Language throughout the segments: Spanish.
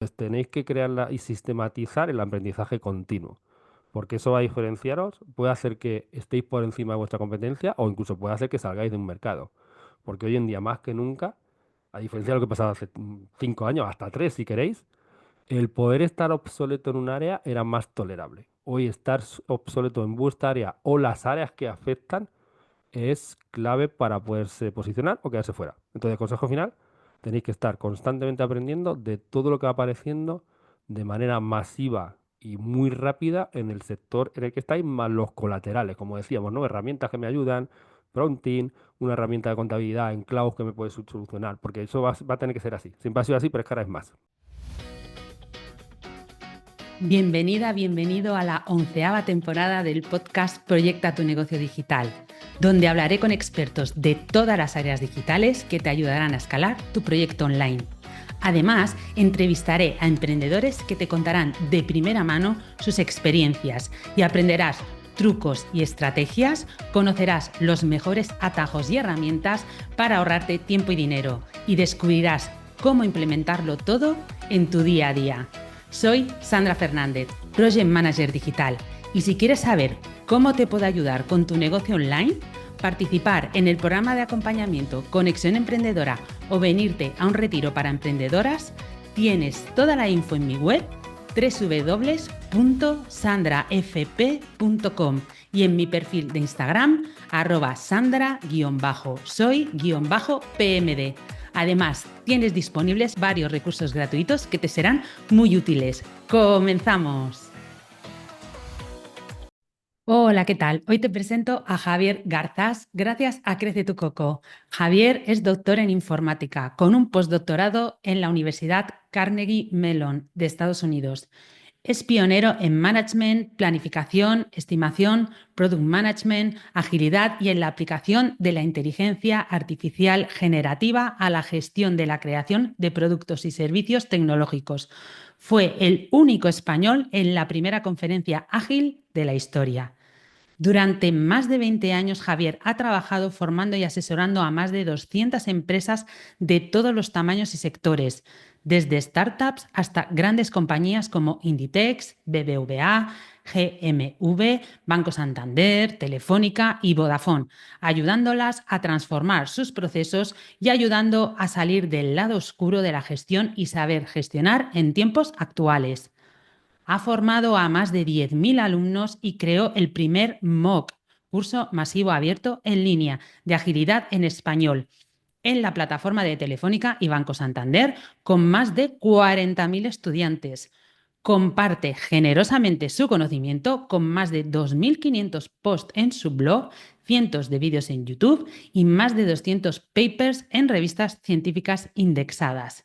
Pues tenéis que crearla y sistematizar el aprendizaje continuo, porque eso va a diferenciaros, puede hacer que estéis por encima de vuestra competencia o incluso puede hacer que salgáis de un mercado. Porque hoy en día, más que nunca, a diferencia de lo que pasaba hace 5 años, hasta 3 si queréis, el poder estar obsoleto en un área era más tolerable. Hoy estar obsoleto en vuestra área o las áreas que afectan es clave para poderse posicionar o quedarse fuera. Entonces, consejo final, tenéis que estar constantemente aprendiendo de todo lo que va apareciendo de manera masiva y muy rápida en el sector en el que estáis, más los colaterales, como decíamos, ¿no? Herramientas que me ayudan, prompting, una herramienta de contabilidad en cloud que me puede solucionar, porque eso va a tener que ser así. Siempre ha sido así, pero es que ahora es más. Bienvenida, bienvenido a la 11ª temporada del podcast Proyecta tu negocio digital, donde hablaré con expertos de todas las áreas digitales que te ayudarán a escalar tu proyecto online. Además, entrevistaré a emprendedores que te contarán de primera mano sus experiencias y aprenderás trucos y estrategias, conocerás los mejores atajos y herramientas para ahorrarte tiempo y dinero y descubrirás cómo implementarlo todo en tu día a día. Soy Sandra Fernández, Project Manager Digital, y si quieres saber cómo te puedo ayudar con tu negocio online, participar en el programa de acompañamiento Conexión Emprendedora o venirte a un retiro para emprendedoras, tienes toda la info en mi web www.sandrafp.com y en mi perfil de Instagram @sandra_soy_pmd. Además, tienes disponibles varios recursos gratuitos que te serán muy útiles. ¡Comenzamos! Hola, ¿qué tal? Hoy te presento a Javier Garzás gracias a Crece tu Coco. Javier es doctor en informática con un postdoctorado en la Universidad Carnegie Mellon de Estados Unidos. Es pionero en management, planificación, estimación, product management, agilidad y en la aplicación de la inteligencia artificial generativa a la gestión de la creación de productos y servicios tecnológicos. Fue el único español en la primera conferencia ágil de la historia. Durante más de 20 años, Javier ha trabajado formando y asesorando a más de 200 empresas de todos los tamaños y sectores, desde startups hasta grandes compañías como Inditex, BBVA, GMV, Banco Santander, Telefónica y Vodafone, ayudándolas a transformar sus procesos y ayudando a salir del lado oscuro de la gestión y saber gestionar en tiempos actuales. Ha formado a más de 10.000 alumnos y creó el primer MOOC, curso masivo abierto en línea de agilidad en español, en la plataforma de Telefónica y Banco Santander, con más de 40.000 estudiantes. Comparte generosamente su conocimiento con más de 2.500 posts en su blog, cientos de vídeos en YouTube y más de 200 papers en revistas científicas indexadas.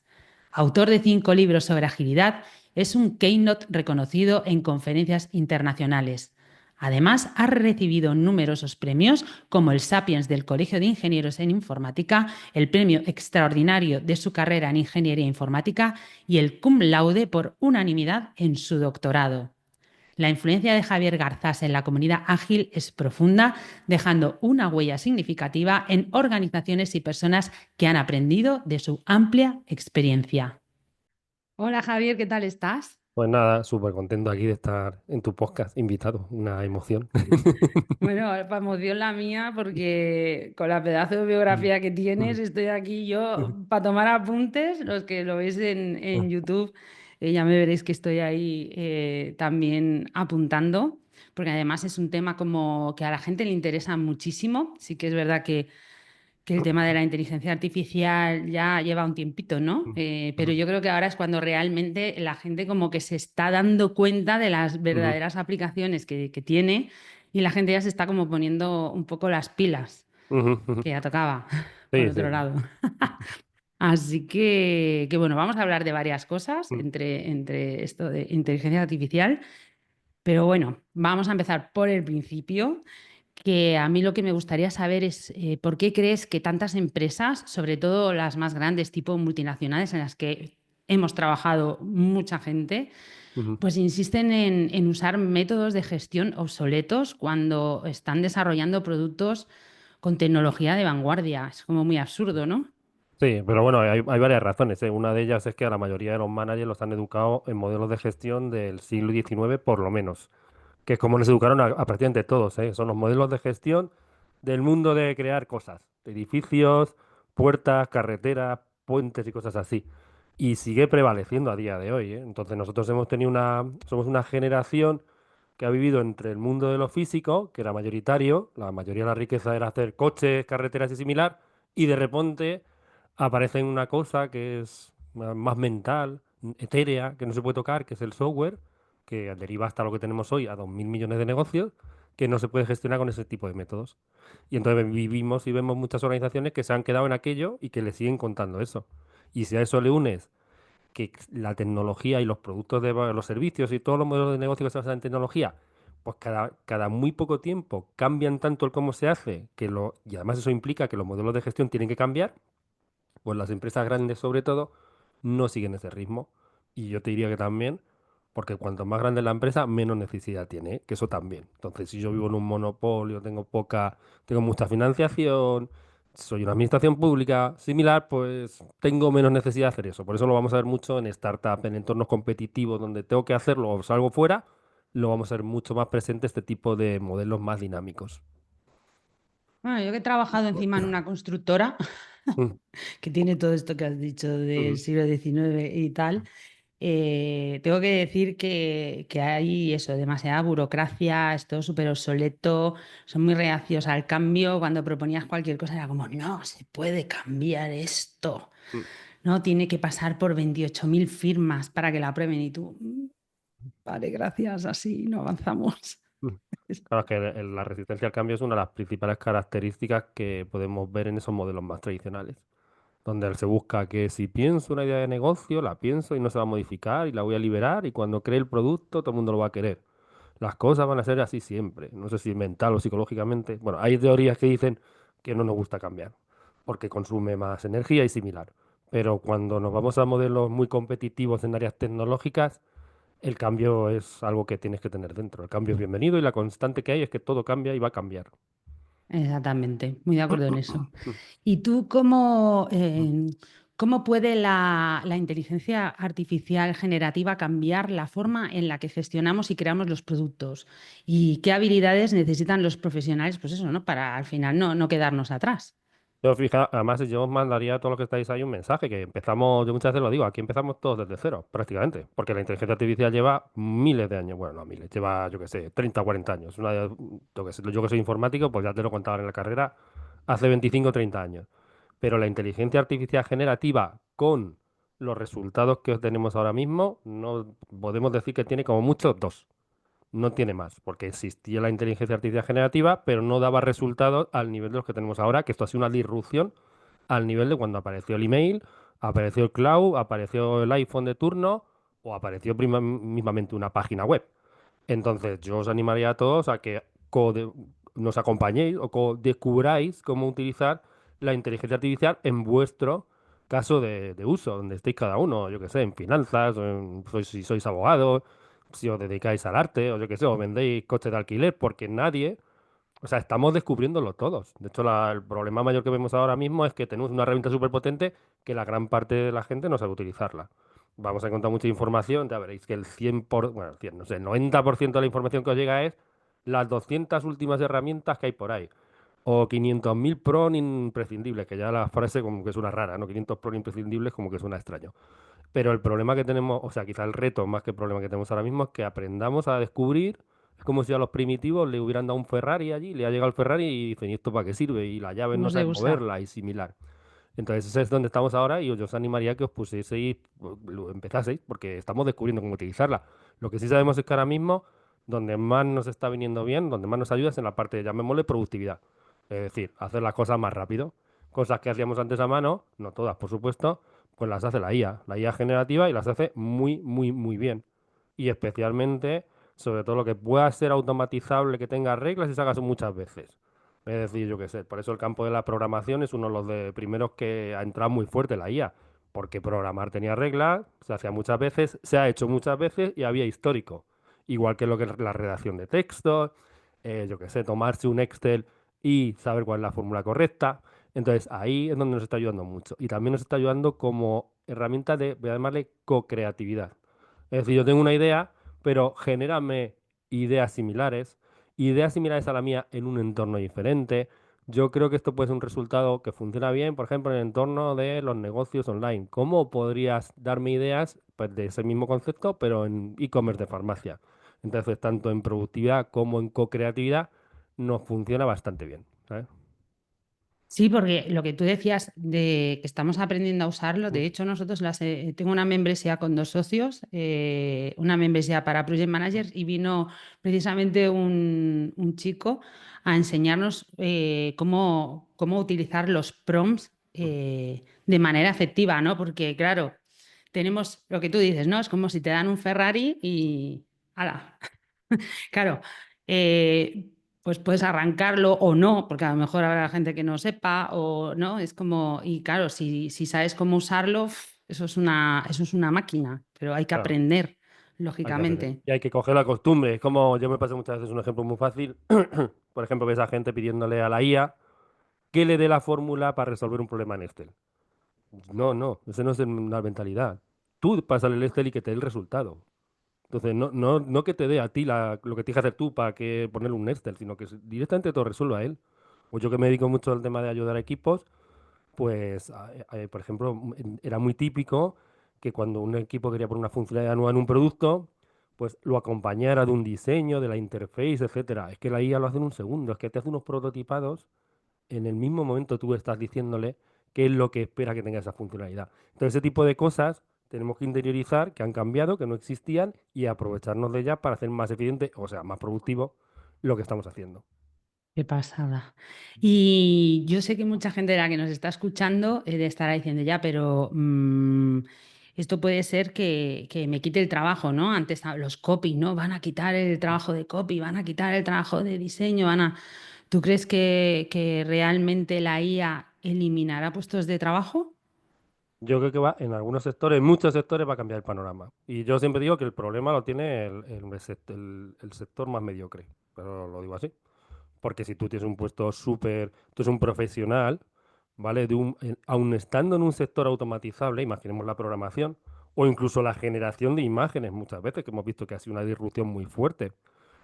Autor de 5 libros sobre agilidad, es un keynote reconocido en conferencias internacionales. Además, ha recibido numerosos premios como el Sapiens del Colegio de Ingenieros en Informática, el premio extraordinario de su carrera en Ingeniería Informática y el cum laude por unanimidad en su doctorado. La influencia de Javier Garzás en la comunidad ágil es profunda, dejando una huella significativa en organizaciones y personas que han aprendido de su amplia experiencia. Hola Javier, ¿qué tal estás? Pues nada, súper contento aquí de estar en tu podcast, invitado, una emoción. Bueno, para emoción la mía, porque con la pedazo de biografía que tienes, estoy aquí yo para tomar apuntes. Los que lo veis en YouTube, ya me veréis que estoy ahí también apuntando, porque además es un tema como que a la gente le interesa muchísimo. Sí que es verdad que el tema de la inteligencia artificial ya lleva un tiempito, ¿no? Pero yo creo que ahora es cuando realmente la gente como que se está dando cuenta de las verdaderas aplicaciones que tiene y la gente ya se está como poniendo un poco las pilas, que ya tocaba, por Sí, sí. otro lado. Así que bueno, vamos a hablar de varias cosas entre esto de inteligencia artificial, pero bueno, vamos a empezar por el principio, que a mí lo que me gustaría saber es por qué crees que tantas empresas, sobre todo las más grandes, tipo multinacionales, en las que hemos trabajado mucha gente, pues insisten en usar métodos de gestión obsoletos cuando están desarrollando productos con tecnología de vanguardia. Es como muy absurdo, ¿no? Sí, pero bueno, hay varias razones, ¿eh? Una de ellas es que a la mayoría de los managers los han educado en modelos de gestión del siglo XIX, por lo menos, que es como nos educaron a prácticamente todos, ¿eh? Son los modelos de gestión del mundo de crear cosas, de edificios, puertas, carreteras, puentes y cosas así. Y sigue prevaleciendo a día de hoy, ¿eh? Entonces nosotros somos una generación que ha vivido entre el mundo de lo físico, que era mayoritario, la mayoría de la riqueza era hacer coches, carreteras y similar, y de repente aparece una cosa que es más mental, etérea, que no se puede tocar, que es el software, que deriva hasta lo que tenemos hoy a 2.000 millones de negocios, que no se puede gestionar con ese tipo de métodos. Y entonces vivimos y vemos muchas organizaciones que se han quedado en aquello y que le siguen contando eso. Y si a eso le unes que la tecnología y los productos de los servicios y todos los modelos de negocio que se basan en tecnología, pues cada muy poco tiempo cambian tanto el cómo se hace, y además eso implica que los modelos de gestión tienen que cambiar, pues las empresas grandes sobre todo no siguen ese ritmo. Y yo te diría que también, porque cuanto más grande es la empresa, menos necesidad tiene, ¿eh? Que eso también. Entonces, si yo vivo en un monopolio, tengo mucha financiación, soy una administración pública similar, pues tengo menos necesidad de hacer eso. Por eso lo vamos a ver mucho en startup, en entornos competitivos donde tengo que hacerlo o salgo fuera, lo vamos a ver mucho más presente este tipo de modelos más dinámicos. Bueno, yo que he trabajado encima en una constructora Mm, que tiene todo esto que has dicho del mm, siglo XIX y tal, tengo que decir que hay eso, demasiada burocracia, es todo súper obsoleto, son muy reacios al cambio. Cuando proponías cualquier cosa era como, no, se puede cambiar esto, mm, no, tiene que pasar por 28.000 firmas para que la aprueben y tú, vale, gracias, así no avanzamos. mm. Claro, es que la resistencia al cambio es una de las principales características que podemos ver en esos modelos más tradicionales, donde se busca que si pienso una idea de negocio, la pienso y no se va a modificar y la voy a liberar y cuando cree el producto todo el mundo lo va a querer. Las cosas van a ser así siempre, no sé si mental o psicológicamente. Bueno, hay teorías que dicen que no nos gusta cambiar, porque consume más energía y similar. Pero cuando nos vamos a modelos muy competitivos en áreas tecnológicas, el cambio es algo que tienes que tener dentro. El cambio es bienvenido y la constante que hay es que todo cambia y va a cambiar. Exactamente, muy de acuerdo en eso. ¿Y tú cómo puede la inteligencia artificial generativa cambiar la forma en la que gestionamos y creamos los productos? ¿Y qué habilidades necesitan los profesionales, pues eso, ¿no? Para al final no quedarnos atrás. Yo fija, además yo os mandaría a todos los que estáis ahí un mensaje, que empezamos, yo muchas veces lo digo, aquí empezamos todos desde cero, prácticamente, porque la inteligencia artificial lleva miles de años, bueno, no miles, lleva, yo qué sé, 30 o 40 años. Yo que soy informático, pues ya te lo contaba en la carrera, hace 25 o 30 años. Pero la inteligencia artificial generativa con los resultados que tenemos ahora mismo, no podemos decir que tiene como mucho dos. No tiene más, porque existía la inteligencia artificial generativa, pero no daba resultados al nivel de los que tenemos ahora, que esto ha sido una disrupción al nivel de cuando apareció el email, apareció el cloud, apareció el iPhone de turno o apareció mismamente una página web. Entonces, yo os animaría a todos a que nos acompañéis o descubráis cómo utilizar la inteligencia artificial en vuestro caso de uso, donde estéis cada uno, yo que sé, en finanzas, si sois abogados, si os dedicáis al arte, o yo que sé, o vendéis coches de alquiler, porque nadie, o sea, estamos descubriéndolo todos. De hecho, el problema mayor que vemos ahora mismo es que tenemos una herramienta súper potente que la gran parte de la gente no sabe utilizarla. Vamos a encontrar mucha información, ya veréis que bueno, el 100, no sé, el 90% de la información que os llega es las 200 últimas herramientas que hay por ahí. O 500.000 pro imprescindibles, que ya la frase como que suena rara, ¿no? 500 pro imprescindibles como que suena extraño. Pero el problema que tenemos, o sea, quizá el reto más que el problema que tenemos ahora mismo es que aprendamos a descubrir. Es como si a los primitivos le hubieran dado un Ferrari allí, le ha llegado el Ferrari y dicen, ¿y esto para qué sirve? Y la llave no ¿Cómo se sabe usa? moverla y similar. Entonces, ese es donde estamos ahora y yo os animaría a que os pusieseis, lo empezaseis, porque estamos descubriendo cómo utilizarla. Lo que sí sabemos es que ahora mismo, donde más nos está viniendo bien, donde más nos ayuda es en la parte, llamémosle, productividad. Es decir, hacer las cosas más rápido. Cosas que hacíamos antes a mano, no todas, por supuesto, pues las hace la IA generativa, y las hace muy, muy, muy bien. Y especialmente, sobre todo lo que pueda ser automatizable, que tenga reglas y se haga muchas veces. Es decir, yo qué sé, por eso el campo de la programación es uno de los primeros que ha entrado muy fuerte la IA, porque programar tenía reglas, se hacía muchas veces, se ha hecho muchas veces y había histórico. Igual que lo que es la redacción de textos, yo qué sé, tomarse un Excel y saber cuál es la fórmula correcta. Entonces, ahí es donde nos está ayudando mucho. Y también nos está ayudando como herramienta de, voy a llamarle, co-creatividad. Es decir, yo tengo una idea, pero genérame ideas similares a la mía en un entorno diferente. Yo creo que esto puede ser un resultado que funciona bien, por ejemplo, en el entorno de los negocios online. ¿Cómo podrías darme ideas, pues, de ese mismo concepto, pero en e-commerce de farmacia? Entonces, tanto en productividad como en co-creatividad, nos funciona bastante bien, ¿sabes? Sí, porque lo que tú decías de que estamos aprendiendo a usarlo, Mm, de hecho nosotros tengo una membresía con dos socios, una membresía para Project mm, Managers y vino precisamente un chico a enseñarnos cómo utilizar los prompts mm. de manera efectiva, ¿no? Porque claro, tenemos lo que tú dices, ¿no? Es como si te dan un Ferrari y... ¡Hala! Claro, eh, pues puedes arrancarlo o no, porque a lo mejor habrá gente que no sepa o no, es como, y claro, si sabes cómo usarlo, eso es una máquina, pero hay que Claro. aprender, Hay que aprender. lógicamente. Y hay que coger la costumbre. Es como yo me paso muchas veces un ejemplo muy fácil. Por ejemplo, ves a gente pidiéndole a la IA que le dé la fórmula para resolver un problema en Excel. No, no, esa no es una mentalidad. Tú pásale el Excel y que te dé el resultado. Entonces, no que te dé a ti lo que tienes que hacer tú para que ponerle un Excel, sino que directamente te lo resuelva él. O yo que me dedico mucho al tema de ayudar a equipos, pues, por ejemplo, era muy típico que cuando un equipo quería poner una funcionalidad nueva en un producto, pues lo acompañara de un diseño, de la interface, etcétera. Es que la IA lo hace en un segundo, es que te hace unos prototipados en el mismo momento tú estás diciéndole qué es lo que espera que tenga esa funcionalidad. Entonces, ese tipo de cosas tenemos que interiorizar, que han cambiado, que no existían, y aprovecharnos de ellas para hacer más eficiente, o sea, más productivo lo que estamos haciendo. Qué pasada. Y yo sé que mucha gente de la que nos está escuchando de estará diciendo ya, pero esto puede ser que me quite el trabajo, ¿no? Antes los copy, ¿no? Van a quitar el trabajo de copy, van a quitar el trabajo de diseño, van a... ¿Tú crees que realmente la IA eliminará puestos de trabajo? Yo creo que va en algunos sectores, en muchos sectores va a cambiar el panorama. Y yo siempre digo que el problema lo tiene el sector más mediocre, pero lo digo así. Porque si tú tienes un puesto súper, tú eres un profesional, ¿vale? Aun estando en un sector automatizable, imaginemos la programación, o incluso la generación de imágenes muchas veces, que hemos visto que ha sido una disrupción muy fuerte.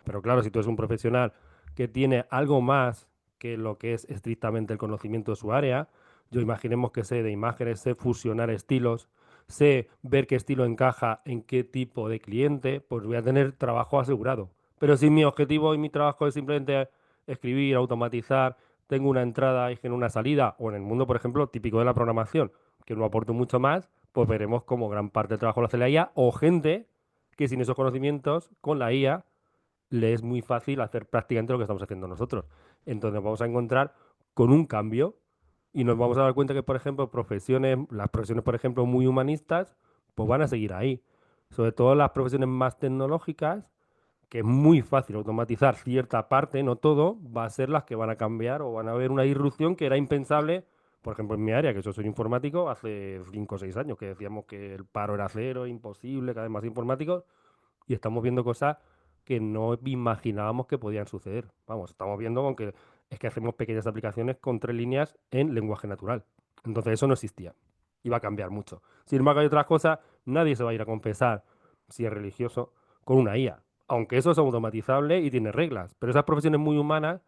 Pero claro, si tú eres un profesional que tiene algo más que lo que es estrictamente el conocimiento de su área, yo imaginemos que sé de imágenes, sé fusionar estilos, sé ver qué estilo encaja en qué tipo de cliente, pues voy a tener trabajo asegurado. Pero si mi objetivo y mi trabajo es simplemente escribir, automatizar, tengo una entrada y genero una salida, o en el mundo, por ejemplo, típico de la programación, que no aporto mucho más, pues veremos como gran parte del trabajo lo hace la IA, o gente que sin esos conocimientos, con la IA, le es muy fácil hacer prácticamente lo que estamos haciendo nosotros. Entonces nos vamos a encontrar con un cambio y nos vamos a dar cuenta que, por ejemplo, las profesiones, por ejemplo, muy humanistas, pues van a seguir ahí. Sobre todo las profesiones más tecnológicas, que es muy fácil automatizar cierta parte, no todo, va a ser las que van a cambiar o van a haber una disrupción que era impensable, por ejemplo, en mi área, que yo soy informático, hace 5 o 6 años, que decíamos que el paro era cero, imposible, cada vez más informáticos, y estamos viendo cosas que no imaginábamos que podían suceder. Vamos, estamos viendo con que es que hacemos pequeñas aplicaciones con 3 líneas en lenguaje natural. Entonces eso no existía. Y va a cambiar mucho. Sin embargo, hay otras cosas, nadie se va a ir a confesar si es religioso con una IA. Aunque eso es automatizable y tiene reglas. Pero esas profesiones muy humanas,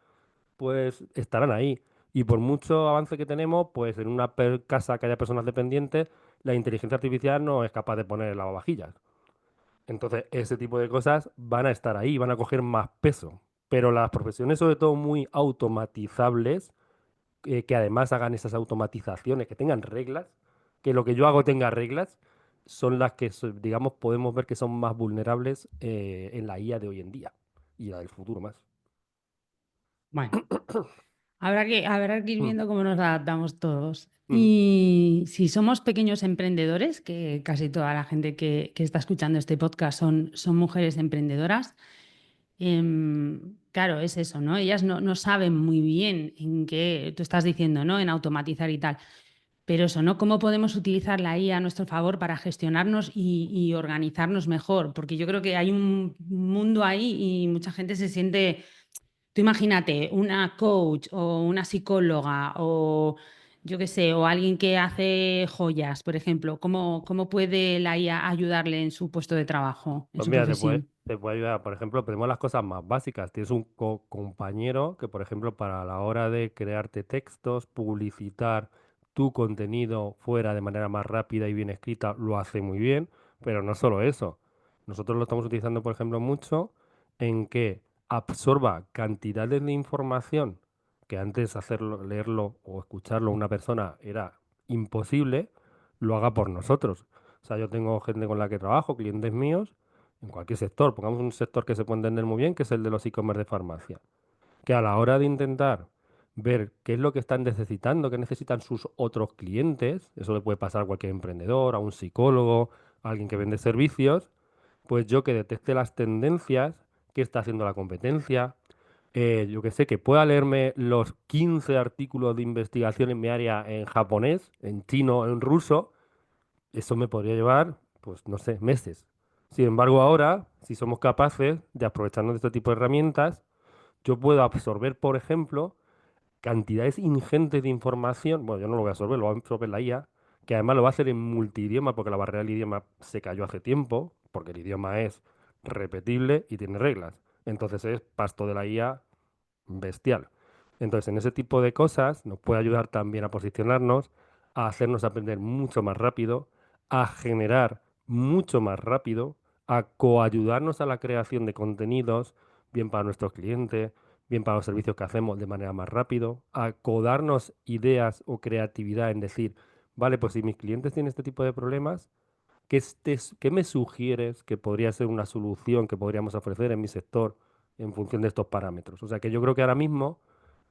pues estarán ahí. Y por mucho avance que tenemos, pues en una casa que haya personas dependientes, la inteligencia artificial no es capaz de poner el lavavajillas. Entonces, ese tipo de cosas van a estar ahí, van a coger más peso. Pero las profesiones, sobre todo muy automatizables, que además hagan esas automatizaciones, que tengan reglas, que lo que yo hago tenga reglas, son las que, digamos, podemos ver que son más vulnerables en la IA de hoy en día y la del futuro más. Bueno, habrá que ir Mm, viendo cómo nos adaptamos todos. mm. Y si somos pequeños emprendedores, que casi toda la gente que está escuchando este podcast son mujeres emprendedoras, claro, es eso, ¿no? Ellas no saben muy bien en qué, tú estás diciendo, ¿no? En automatizar y tal. Pero eso, ¿no? ¿Cómo podemos utilizar la IA a nuestro favor para gestionarnos y organizarnos mejor? Porque yo creo que hay un mundo ahí y mucha gente se siente tú imagínate una coach o una psicóloga o yo qué sé, o alguien que hace joyas, por ejemplo, ¿cómo puede la IA ayudarle en su puesto de trabajo, en Pues su mira, profesión? te puede ayudar. Por ejemplo, tenemos las cosas más básicas. Tienes un compañero que, por ejemplo, para la hora de crearte textos, publicitar tu contenido fuera de manera más rápida y bien escrita, lo hace muy bien. Pero no solo eso. Nosotros lo estamos utilizando, por ejemplo, mucho en que absorba cantidades de información que antes hacerlo, leerlo o escucharlo una persona era imposible, lo haga por nosotros. O sea, yo tengo gente con la que trabajo, clientes míos en cualquier sector, pongamos un sector que se puede entender muy bien, que es el de los e-commerce de farmacia, que a la hora de intentar ver qué es lo que están necesitando, qué necesitan sus otros clientes, eso le puede pasar a cualquier emprendedor, a un psicólogo, a alguien que vende servicios, pues yo que detecte las tendencias, qué está haciendo la competencia, yo que sé, que pueda leerme los 15 artículos de investigación en mi área en japonés, en chino, en ruso, eso me podría llevar, pues no sé, meses. Sin embargo, ahora, si somos capaces de aprovecharnos de este tipo de herramientas, yo puedo absorber, por ejemplo, cantidades ingentes de información. Bueno, yo no lo voy a absorber, lo va a absorber la IA, que además lo va a hacer en multidioma, porque la barrera del idioma se cayó hace tiempo, porque el idioma es repetible y tiene reglas. Entonces es pasto de la IA bestial. Entonces, en ese tipo de cosas nos puede ayudar también a posicionarnos, a hacernos aprender mucho más rápido, a generar mucho más rápido, a coayudarnos a la creación de contenidos, bien para nuestros clientes, bien para los servicios que hacemos de manera más rápido, a codarnos ideas o creatividad en decir, vale, pues si mis clientes tienen este tipo de problemas, ¿qué me sugieres que podría ser una solución que podríamos ofrecer en mi sector en función de estos parámetros? O sea que yo creo que ahora mismo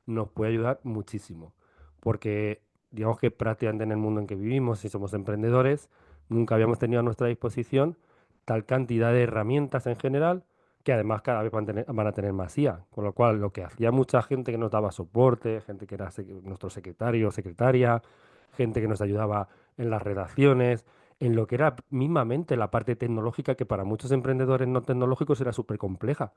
nos puede ayudar muchísimo, porque digamos que prácticamente en el mundo en que vivimos, si somos emprendedores, nunca habíamos tenido a nuestra disposición tal cantidad de herramientas en general, que además cada vez van a tener más IA, con lo cual lo que hacía mucha gente que nos daba soporte, gente que era nuestro secretario o secretaria, gente que nos ayudaba en las redacciones, en lo que era mismamente la parte tecnológica, que para muchos emprendedores no tecnológicos era súper compleja.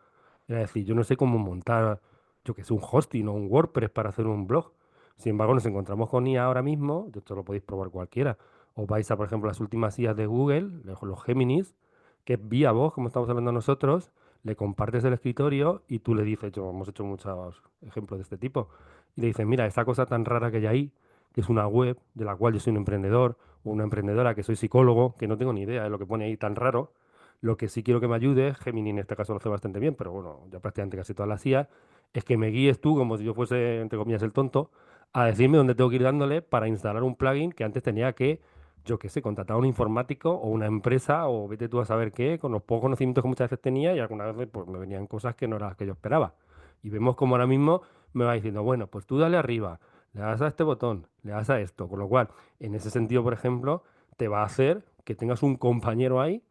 Era decir, yo no sé cómo montar, yo que sé, un hosting o un WordPress para hacer un blog. Sin embargo, nos encontramos con IA ahora mismo, de esto lo podéis probar cualquiera. O vais a, por ejemplo, las últimas IAs de Google, los Geminis, que es vía voz, como estamos hablando nosotros, le compartes el escritorio y tú le dices, yo hemos hecho muchos ejemplos de este tipo, y le dices, mira, esta cosa tan rara que hay ahí, que es una web de la cual yo soy un emprendedor o una emprendedora que soy psicólogo, que no tengo ni idea de lo que pone ahí tan raro. Lo que sí quiero que me ayude, Gemini en este caso lo hace bastante bien, pero bueno, ya prácticamente casi todas las IA, es que me guíes tú, como si yo fuese, entre comillas, el tonto, a decirme dónde tengo que ir dándole para instalar un plugin que antes tenía que, yo qué sé, contratar a un informático o una empresa o vete tú a saber qué, con los pocos conocimientos que muchas veces tenía y algunas veces pues me venían cosas que no eran las que yo esperaba. Y vemos como ahora mismo me va diciendo, bueno, pues tú dale arriba, le das a este botón, le das a esto, con lo cual, en ese sentido, por ejemplo, te va a hacer que tengas un compañero ahí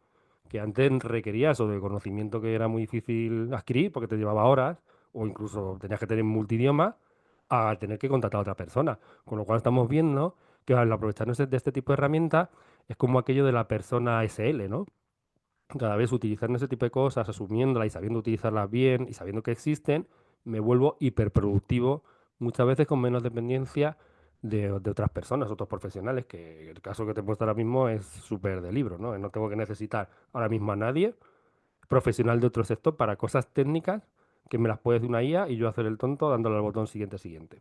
que antes requería eso de conocimiento que era muy difícil adquirir porque te llevaba horas o incluso tenías que tener multidioma a tener que contratar a otra persona. Con lo cual estamos viendo que al aprovecharnos de este tipo de herramientas es como aquello de la persona SL, ¿no? Cada vez utilizando ese tipo de cosas, asumiéndolas y sabiendo utilizarlas bien y sabiendo que existen, me vuelvo hiperproductivo, muchas veces con menos dependencia de otras personas, otros profesionales, que el caso que te he puesto ahora mismo es súper de libro, ¿no? No tengo que necesitar ahora mismo a nadie profesional de otro sector para cosas técnicas que me las puede decir una IA y yo hacer el tonto dándole al botón siguiente, siguiente.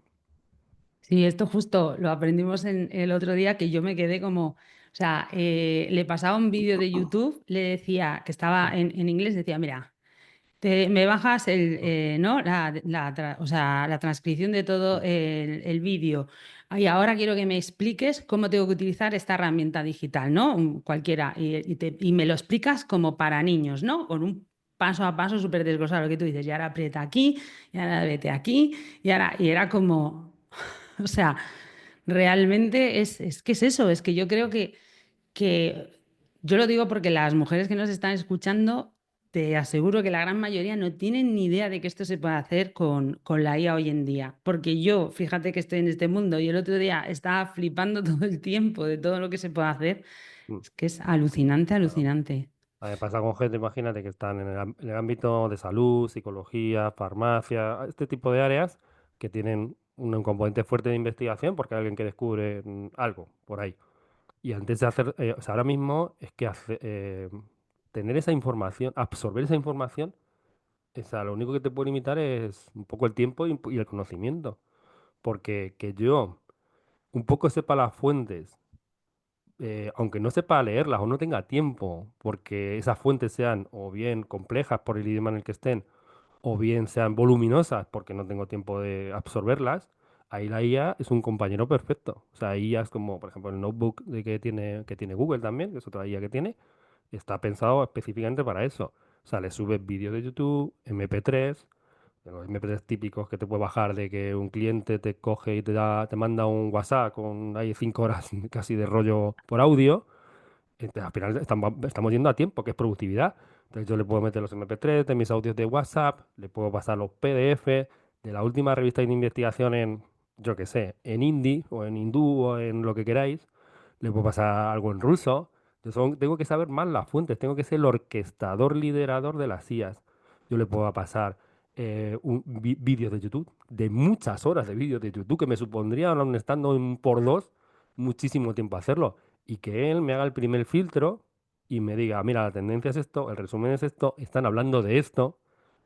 Sí, esto justo lo aprendimos en el otro día que yo me quedé como, o sea, le pasaba un vídeo de YouTube, le decía que estaba en inglés, decía, mira. Me bajas ¿no? O sea, la transcripción de todo el vídeo. Y ahora quiero que me expliques cómo tengo que utilizar esta herramienta digital, ¿no? Cualquiera. Y me lo explicas como para niños, ¿no? Con un paso a paso súper desglosado, lo que tú dices. Y ahora aprieta aquí, y ahora vete aquí, y era como, o sea, realmente es que es eso, es que yo creo que yo lo digo porque las mujeres que nos están escuchando, te aseguro que la gran mayoría no tienen ni idea de que esto se puede hacer con la IA hoy en día. Porque yo, fíjate que estoy en este mundo y el otro día estaba flipando todo el tiempo de todo lo que se puede hacer. Mm, Es que es alucinante, claro. alucinante. A mí me pasa con gente, imagínate, que están en el ámbito de salud, psicología, farmacia, este tipo de áreas que tienen un componente fuerte de investigación porque hay alguien que descubre algo por ahí. Y antes de hacer, o sea, ahora mismo es que tener esa información, absorber esa información, o sea, lo único que te puede limitar es un poco el tiempo y el conocimiento. Porque que yo un poco sepa las fuentes, aunque no sepa leerlas o no tenga tiempo, porque esas fuentes sean o bien complejas por el idioma en el que estén, o bien sean voluminosas porque no tengo tiempo de absorberlas, ahí la IA es un compañero perfecto. O sea, IA es como, por ejemplo, el notebook que tiene Google también, que es otra IA que tiene, está pensado específicamente para eso. O sea, le subes vídeos de YouTube, MP3, de los MP3 típicos que te puede bajar de que un cliente te coge y te manda un WhatsApp con ahí 5 horas casi de rollo por audio. Entonces, al final estamos yendo a tiempo, que es productividad. Entonces yo le puedo meter los MP3 de mis audios de WhatsApp, le puedo pasar los PDF de la última revista de investigación en, yo qué sé, en hindi o en hindú o en lo que queráis. Le puedo pasar algo en ruso. Tengo que saber más las fuentes, tengo que ser el orquestador, liderador de las IAs. Yo le puedo pasar vídeos de YouTube, de muchas horas de vídeos de YouTube, que me supondría, aun estando en por dos, muchísimo tiempo hacerlo y que él me haga el primer filtro y me diga, mira, la tendencia es esto, el resumen es esto, están hablando de esto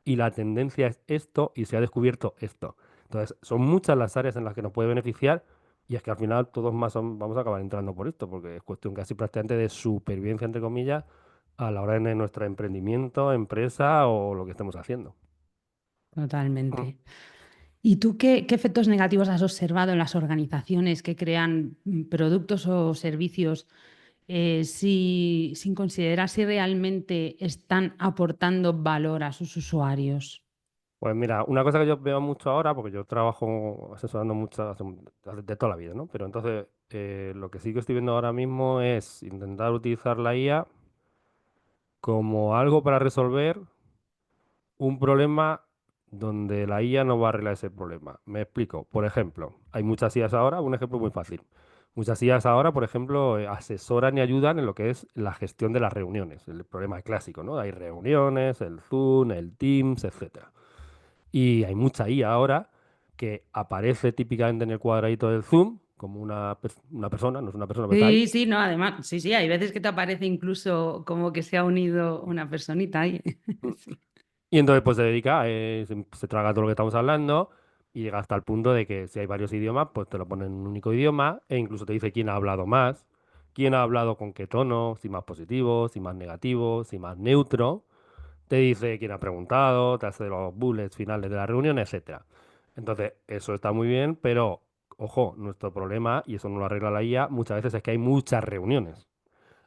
y la tendencia es esto y se ha descubierto esto. Entonces, son muchas las áreas en las que nos puede beneficiar y es que al final todos más vamos a acabar entrando por esto, porque es cuestión casi prácticamente de supervivencia, entre comillas, a la hora de nuestro emprendimiento, empresa o lo que estemos haciendo. Mm. Totalmente. ¿Y tú qué efectos negativos has observado en las organizaciones que crean productos o servicios sin considerar si realmente están aportando valor a sus usuarios? Pues mira, una cosa que yo veo mucho ahora, porque yo trabajo asesorando mucho de toda la vida, ¿no? Pero entonces, lo que sí que estoy viendo ahora mismo es intentar utilizar la IA como algo para resolver un problema donde la IA no va a arreglar ese problema. Me explico. Por ejemplo, hay muchas IAs ahora, un ejemplo muy fácil. Muchas IAs ahora, por ejemplo, asesoran y ayudan en lo que es la gestión de las reuniones, el problema clásico, ¿no? Hay reuniones, el Zoom, el Teams, etcétera. Y hay mucha IA ahora que aparece típicamente en el cuadradito del Zoom como una persona, no es una persona, pero está ahí. Sí, sí, no, además, sí, sí, hay veces que te aparece incluso como que se ha unido una personita ahí. Mm. Sí. Y entonces pues se dedica, se traga todo lo que estamos hablando y llega hasta el punto de que si hay varios idiomas, pues te lo pone en un único idioma e incluso te dice quién ha hablado más, quién ha hablado con qué tono, si más positivo, si más negativo, si más neutro. Te dice quién ha preguntado, te hace los bullets finales de la reunión, etcétera. Entonces, eso está muy bien, pero ojo, nuestro problema, y eso no lo arregla la IA, muchas veces es que hay muchas reuniones.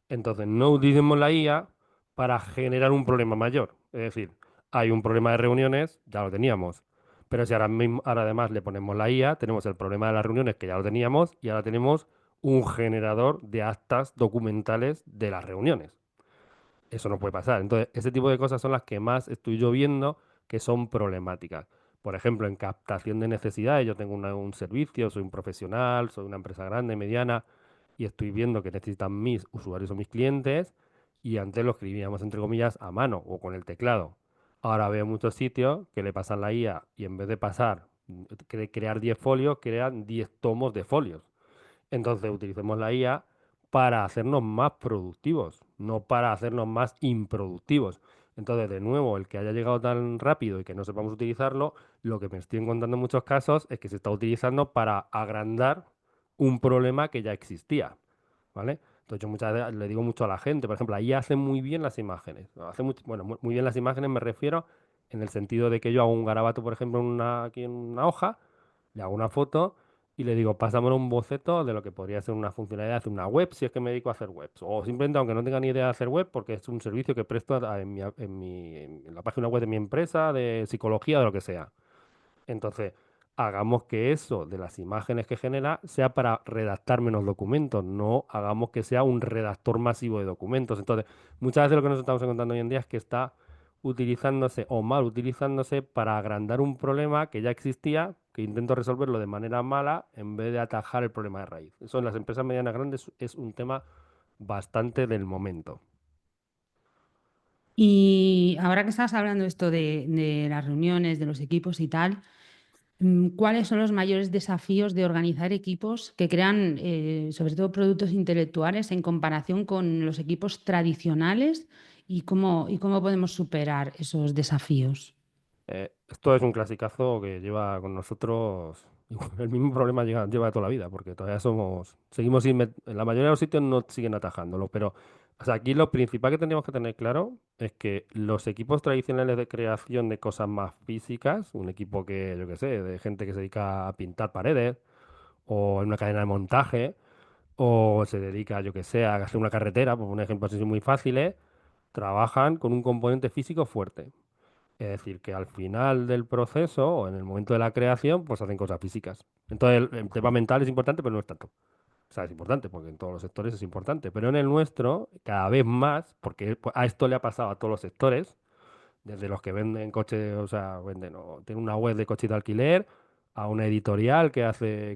Entonces, no utilicemos la IA para generar un problema mayor. Es decir, hay un problema de reuniones, ya lo teníamos. Pero si ahora mismo, ahora además le ponemos la IA, tenemos el problema de las reuniones que ya lo teníamos y ahora tenemos un generador de actas documentales de las reuniones. Eso no puede pasar. Entonces, ese tipo de cosas son las que más estoy yo viendo que son problemáticas. Por ejemplo, en captación de necesidades, yo tengo un servicio, soy un profesional, soy una empresa grande, mediana, y estoy viendo que necesitan mis usuarios o mis clientes, y antes lo escribíamos, entre comillas, a mano o con el teclado. Ahora veo muchos sitios que le pasan la IA y en vez de pasar, crear 10 folios, crean 10 tomos de folios. Entonces utilicemos la IA para hacernos más productivos, no para hacernos más improductivos. Entonces, de nuevo, el que haya llegado tan rápido y que no sepamos utilizarlo, lo que me estoy encontrando en muchos casos es que se está utilizando para agrandar un problema que ya existía, ¿vale? Entonces, yo muchas veces le digo mucho a la gente, por ejemplo, ahí hace muy bien las imágenes. Bueno, muy bien las imágenes me refiero en el sentido de que yo hago un garabato, por ejemplo, aquí en una hoja, le hago una foto y le digo, pásamelo un boceto de lo que podría ser una funcionalidad de una web, si es que me dedico a hacer webs. O simplemente, aunque no tenga ni idea de hacer web, porque es un servicio que presto en la página web de mi empresa, de psicología, de lo que sea. Entonces, hagamos que eso de las imágenes que genera sea para redactar menos documentos, no hagamos que sea un redactor masivo de documentos. Entonces, muchas veces lo que nos estamos encontrando hoy en día es que está utilizándose o mal utilizándose para agrandar un problema que ya existía, que intento resolverlo de manera mala en vez de atajar el problema de raíz. Eso en las empresas medianas grandes es un tema bastante del momento. Y ahora que estás hablando esto de las reuniones, de los equipos y tal, ¿cuáles son los mayores desafíos de organizar equipos que crean, sobre todo, productos intelectuales en comparación con los equipos tradicionales y cómo podemos superar esos desafíos? Esto es un clasicazo que lleva con nosotros el mismo problema lleva toda la vida, porque todavía seguimos en la mayoría de los sitios no siguen atajándolo, pero o sea, aquí lo principal que tenemos que tener claro es que los equipos tradicionales de creación de cosas más físicas, un equipo que, yo qué sé, de gente que se dedica a pintar paredes, o en una cadena de montaje, o se dedica, yo que sé, a hacer una carretera, por un ejemplo así muy fácil, trabajan con un componente físico fuerte. Es decir, que al final del proceso o en el momento de la creación, pues hacen cosas físicas. Entonces, el tema mental es importante, pero no es tanto. O sea, es importante porque en todos los sectores es importante, pero en el nuestro, cada vez más, porque a esto le ha pasado a todos los sectores, desde los que venden coches, o sea, venden o tienen una web de coches de alquiler, a una editorial que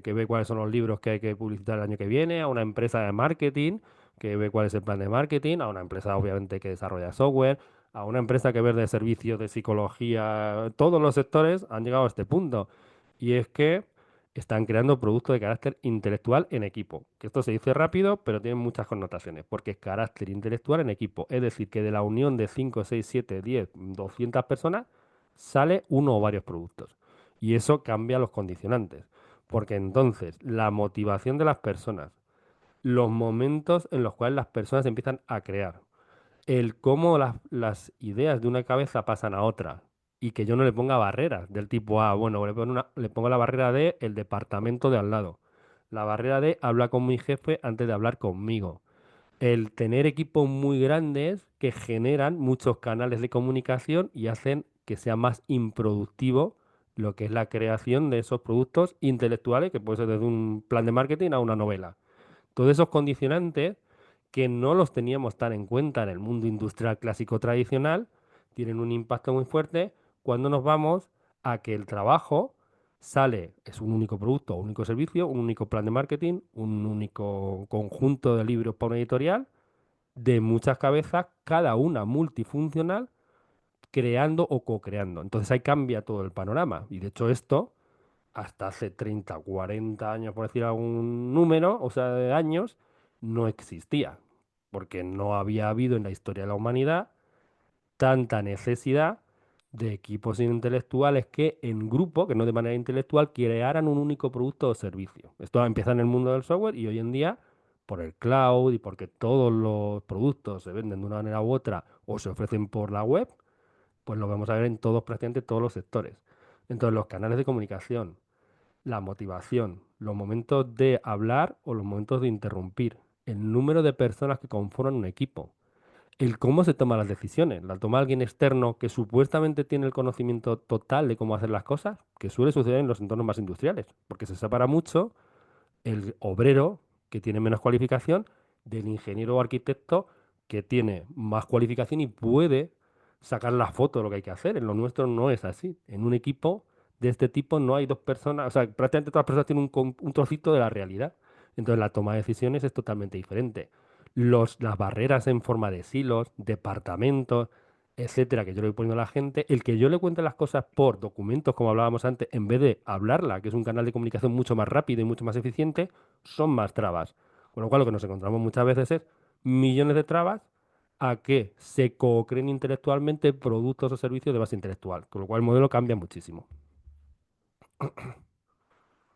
ve cuáles son los libros que hay que publicitar el año que viene, a una empresa de marketing que ve cuál es el plan de marketing, a una empresa obviamente que desarrolla software, a una empresa que vende servicios de psicología, todos los sectores han llegado a este punto. Y es que están creando productos de carácter intelectual en equipo. Que esto se dice rápido, pero tiene muchas connotaciones, porque es carácter intelectual en equipo. Es decir, que de la unión de 5, 6, 7, 10, 200 personas sale uno o varios productos. Y eso cambia los condicionantes, porque entonces la motivación de las personas, los momentos en los cuales las personas empiezan a crear, el cómo las ideas de una cabeza pasan a otra y que yo no le ponga barreras del tipo bueno, le pongo la barrera de el departamento de al lado, la barrera de hablar con mi jefe antes de hablar conmigo, el tener equipos muy grandes que generan muchos canales de comunicación y hacen que sea más improductivo lo que es la creación de esos productos intelectuales, que puede ser desde un plan de marketing a una novela. Todos esos condicionantes que no los teníamos tan en cuenta en el mundo industrial clásico tradicional tienen un impacto muy fuerte cuando nos vamos a que el trabajo es un único producto, un único servicio, un único plan de marketing, un único conjunto de libros para una editorial, de muchas cabezas, cada una multifuncional, creando o co-creando. Entonces ahí cambia todo el panorama. Y de hecho esto hasta hace 30, 40 años, por decir algún número, o sea, de años, no existía, porque no había habido en la historia de la humanidad tanta necesidad de equipos intelectuales que en grupo, que no de manera intelectual, crearan un único producto o servicio. Esto empieza en el mundo del software y hoy en día, por el cloud y porque todos los productos se venden de una manera u otra o se ofrecen por la web, pues lo vamos a ver en todos, prácticamente todos los sectores. Entonces, los canales de comunicación, la motivación, los momentos de hablar o los momentos de interrumpir, el número de personas que conforman un equipo, el cómo se toman las decisiones. La toma alguien externo que supuestamente tiene el conocimiento total de cómo hacer las cosas, que suele suceder en los entornos más industriales, porque se separa mucho el obrero que tiene menos cualificación del ingeniero o arquitecto que tiene más cualificación y puede sacar la foto de lo que hay que hacer. En lo nuestro no es así. En un equipo de este tipo no hay dos personas, o sea, prácticamente todas las personas tienen un trocito de la realidad. Entonces la toma de decisiones es totalmente diferente. Las barreras en forma de silos, departamentos, etcétera, que yo le voy poniendo a la gente, el que yo le cuente las cosas por documentos, como hablábamos antes, en vez de hablarla, que es un canal de comunicación mucho más rápido y mucho más eficiente, son más trabas. Con lo cual, lo que nos encontramos muchas veces es millones de trabas a que se co-creen intelectualmente productos o servicios de base intelectual, con lo cual el modelo cambia muchísimo.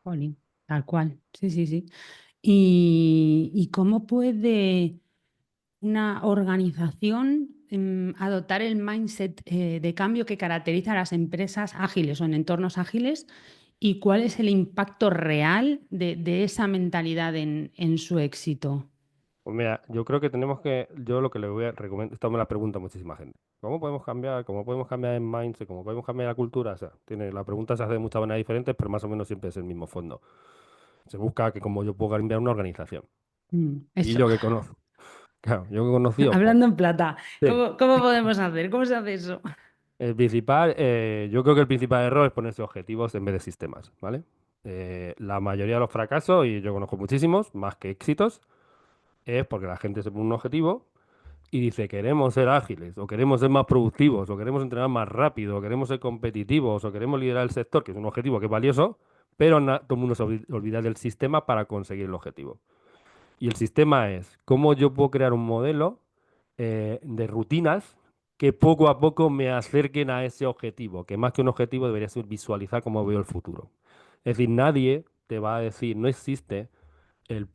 Jolín, tal cual. Sí, sí, sí. Y cómo puede una organización adoptar el mindset de cambio que caracteriza a las empresas ágiles o en entornos ágiles? ¿Y cuál es el impacto real de esa mentalidad en su éxito? Pues mira, yo creo que yo lo que le voy a recomendar, esto me la pregunta muchísima gente. ¿Cómo podemos cambiar? ¿Cómo podemos cambiar el mindset? ¿Cómo podemos cambiar la cultura? O sea, la pregunta se hace de muchas maneras diferentes, pero más o menos siempre es el mismo fondo. Se busca que como yo puedo cambiar una organización. Y Eso. yo que conozco, claro, yo que he conocido, pues, Hablando en plata, sí. cómo podemos hacer? ¿Cómo se hace eso? Yo creo que el principal error es ponerse objetivos en vez de sistemas, ¿vale? La mayoría de los fracasos, y yo conozco muchísimos, más que éxitos, es porque la gente se pone un objetivo y dice, queremos ser ágiles, o queremos ser más productivos, o queremos entrenar más rápido, o queremos ser competitivos, o queremos liderar el sector, que es un objetivo que es valioso, pero todo el mundo se olvida del sistema para conseguir el objetivo. Y el sistema es cómo yo puedo crear un modelo de rutinas que poco a poco me acerquen a ese objetivo, que más que un objetivo debería ser visualizar cómo veo el futuro. Es decir, nadie te va a decir, no existe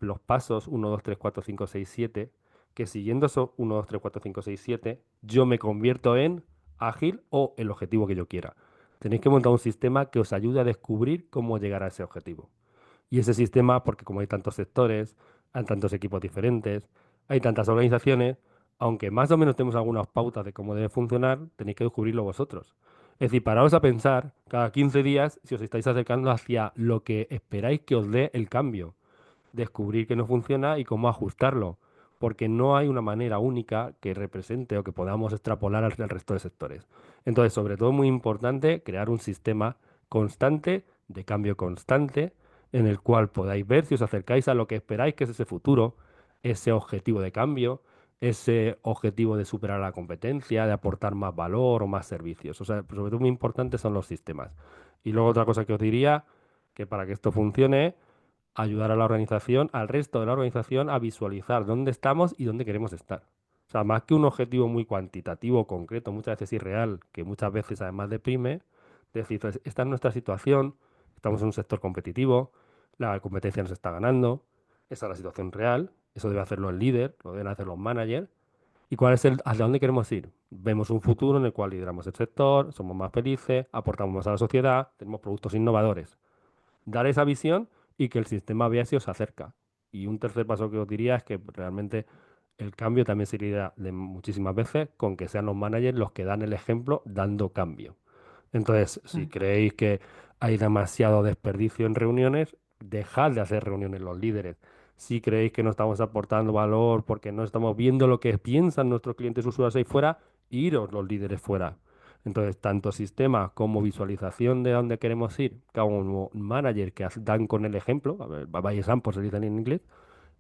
los pasos 1, 2, 3, 4, 5, 6, 7, que siguiendo esos 1, 2, 3, 4, 5, 6, 7, yo me convierto en ágil o el objetivo que yo quiera. Tenéis que montar un sistema que os ayude a descubrir cómo llegar a ese objetivo. Y ese sistema, porque como hay tantos sectores, hay tantos equipos diferentes, hay tantas organizaciones, aunque más o menos tenemos algunas pautas de cómo debe funcionar, tenéis que descubrirlo vosotros. Es decir, paraos a pensar cada 15 días si os estáis acercando hacia lo que esperáis que os dé el cambio, descubrir qué no funciona y cómo ajustarlo, porque no hay una manera única que represente o que podamos extrapolar al resto de sectores. Entonces, sobre todo, muy importante crear un sistema constante, de cambio constante, en el cual podáis ver si os acercáis a lo que esperáis que es ese futuro, ese objetivo de cambio, ese objetivo de superar la competencia, de aportar más valor o más servicios. O sea, sobre todo muy importantes son los sistemas. Y luego otra cosa que os diría, que para que esto funcione, ayudar a la organización, al resto de la organización, a visualizar dónde estamos y dónde queremos estar. O sea, más que un objetivo muy cuantitativo, concreto, muchas veces irreal, que muchas veces además deprime, decir, pues, esta es nuestra situación, estamos en un sector competitivo, la competencia nos está ganando, esa es la situación real, eso debe hacerlo el líder, lo deben hacer los managers, y cuál es hacia dónde queremos ir. Vemos un futuro en el cual lideramos el sector, somos más felices, aportamos más a la sociedad, tenemos productos innovadores, dar esa visión y que el sistema vea si os acerca. Y un tercer paso que os diría es que realmente el cambio también se lidia de muchísimas veces con que sean los managers los que dan el ejemplo dando cambio. Entonces, si Ah, creéis que hay demasiado desperdicio en reuniones, dejad de hacer reuniones los líderes. Si creéis que no estamos aportando valor porque no estamos viendo lo que piensan nuestros clientes usuarios ahí fuera, iros los líderes fuera. Entonces, tanto sistema como visualización de dónde queremos ir, como manager que dan con el ejemplo, a ver, by example se dice en inglés,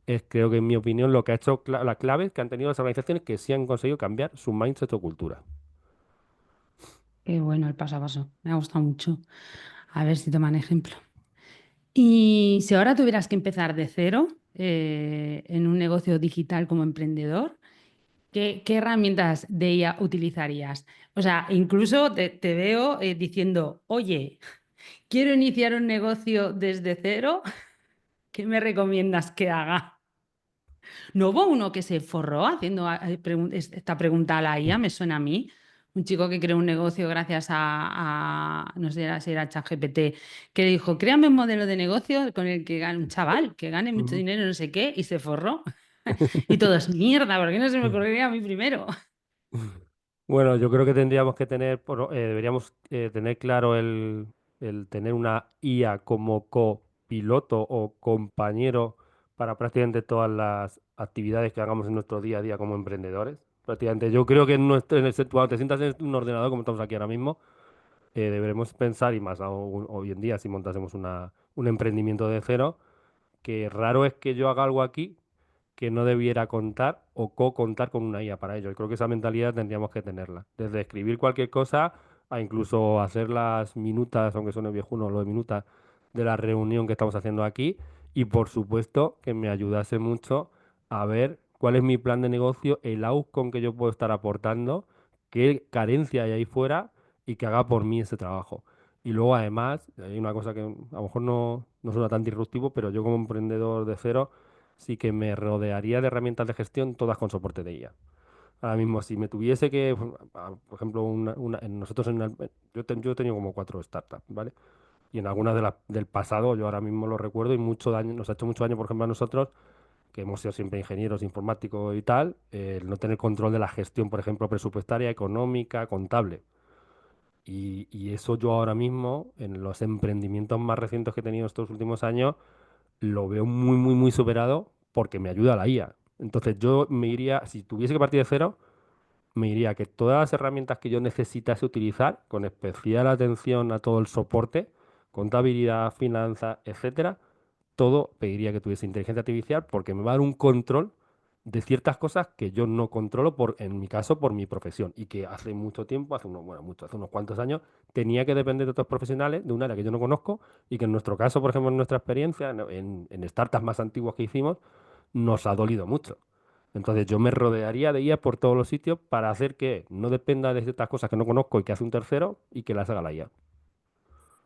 es creo que en mi opinión lo que ha hecho la clave que han tenido las organizaciones que sí han conseguido cambiar su mindset o cultura. qué bueno el paso a paso. Me ha gustado mucho. A ver si toman ejemplo. Y si ahora tuvieras que empezar de cero en un negocio digital como emprendedor, ¿qué herramientas de IA utilizarías? O sea, incluso te veo diciendo, oye, quiero iniciar un negocio desde cero, ¿qué me recomiendas que haga? ¿No hubo uno que se forró haciendo esta pregunta a la IA? Me suena a mí. Un chico que creó un negocio gracias no sé si era ChatGPT, que le dijo, créame un modelo de negocio con el que gane un chaval, que gane mucho Ujú. dinero, no sé qué, y se forró. Y todo es mierda, ¿por qué no se me ocurriría a mí primero? Bueno, yo creo que tendríamos que tener, deberíamos tener claro el tener una IA como copiloto o compañero para prácticamente todas las actividades que hagamos en nuestro día a día como emprendedores. Prácticamente, yo creo que cuando te sientas en un ordenador, como estamos aquí ahora mismo, deberemos pensar, y más hoy en día, si montásemos un emprendimiento de cero, que raro es que yo haga algo aquí que no debiera contar o co-contar con una IA para ello. Y creo que esa mentalidad tendríamos que tenerla. Desde escribir cualquier cosa a incluso hacer las minutas, aunque suene viejuno, lo de minutas de la reunión que estamos haciendo aquí. Y por supuesto que me ayudase mucho a ver cuál es mi plan de negocio, el outcome que yo puedo estar aportando, qué carencia hay ahí fuera y que haga por mí ese trabajo. Y luego además, hay una cosa que a lo mejor no suena tan disruptivo, pero yo como emprendedor de cero, sí que me rodearía de herramientas de gestión, todas con soporte de IA. Ahora mismo, si me tuviese que, por ejemplo, nosotros yo he tenido como 4 startups, ¿vale? Y en algunas del pasado, yo ahora mismo lo recuerdo y mucho daño, nos ha hecho mucho daño, por ejemplo, a nosotros, que hemos sido siempre ingenieros informáticos y tal, el no tener control de la gestión, por ejemplo, presupuestaria, económica, contable. Y eso yo ahora mismo, en los emprendimientos más recientes que he tenido estos últimos años, lo veo muy, muy, muy superado porque me ayuda la IA. Entonces yo me iría, si tuviese que partir de cero, me iría que todas las herramientas que yo necesitase utilizar, con especial atención a todo el soporte, contabilidad, finanzas, etcétera, todo pediría que tuviese inteligencia artificial porque me va a dar un control de ciertas cosas que yo no controlo en mi caso, por mi profesión, y que hace mucho tiempo, hace unos cuantos años, tenía que depender de otros profesionales de un área que yo no conozco y que en nuestro caso, por ejemplo, en nuestra experiencia, en startups más antiguas que hicimos, nos ha dolido mucho. Entonces yo me rodearía de IA por todos los sitios para hacer que no dependa de ciertas cosas que no conozco y que hace un tercero y que las haga la IA.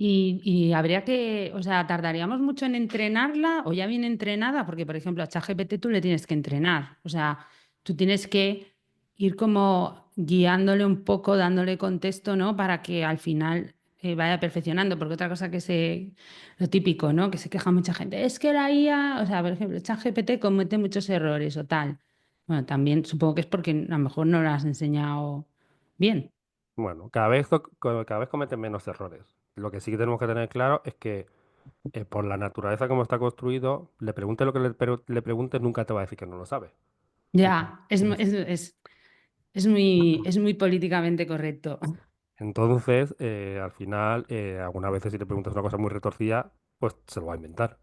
Y habría que, o sea, ¿tardaríamos mucho en entrenarla o ya viene entrenada? Porque, por ejemplo, a ChatGPT tú le tienes que entrenar. O sea, tú tienes que ir como guiándole un poco, dándole contexto, ¿no? Para que al final vaya perfeccionando. Porque otra cosa lo típico, ¿no? Que se queja mucha gente, es que la IA, o sea, por ejemplo, ChatGPT comete muchos errores o tal. Bueno, también supongo que es porque a lo mejor no lo has enseñado bien. Bueno, cada vez cometen menos errores. Lo que sí que tenemos que tener claro es que por la naturaleza como está construido, le preguntes lo que le preguntes, nunca te va a decir que no lo sabe. Ya, Entonces, es muy políticamente correcto. al final, algunas veces si le preguntas una cosa muy retorcida, pues se lo va a inventar.